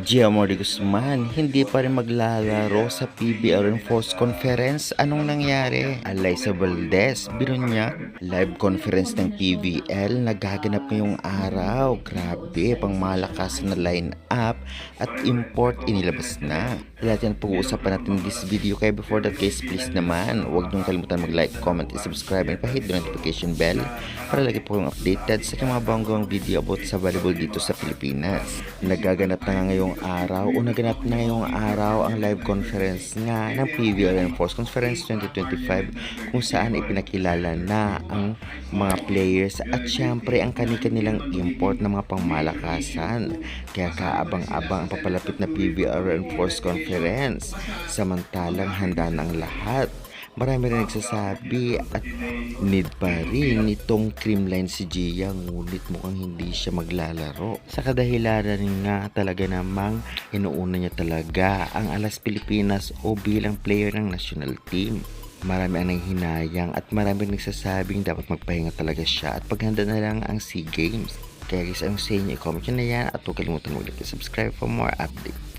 Gianmarco Guzman, hindi pa rin maglalaro sa PBL Reinforced Conference. Anong nangyari? Alyssa Valdez, Birunya, live conference ng PBL nagaganap ngayong araw. Grabe, pang malakas na line-up at import inilabas na. Lahat yan pag-uusapan natin in this video. Kaya before that guys, please naman, huwag niyong kalimutan mag-like, comment, and subscribe, and pahit the notification bell para lagi po kayong updated sa mga banggong video about sa volleyball dito sa Pilipinas. Nagaganap na nga ngayong araw o naganap na ngayong araw ang live conference nga ng PBL Reinforced Conference 2025 kung saan ipinakilala na ang mga players at syempre ang kanilang import ng mga pangmalakasan. Kaya kaabang-abang ang papalapit na PBL Reinforced Conference. Samantalang handa na ang lahat. Marami rin nagsasabi at need pa rin itong creamline si Gia, ngunit mukhang hindi siya maglalaro. Sa kadahilanan nga talaga namang inuuna niya talaga ang Alas Pilipinas o bilang player ng national team. Marami ang nanghinayang at marami nagsasabing dapat magpahinga talaga siya at paghanda na lang ang SEA Games. Kaya guys, ang sa inyo, i-comment nyo na yan at huwag kalimutan mag-like and subscribe for more updates.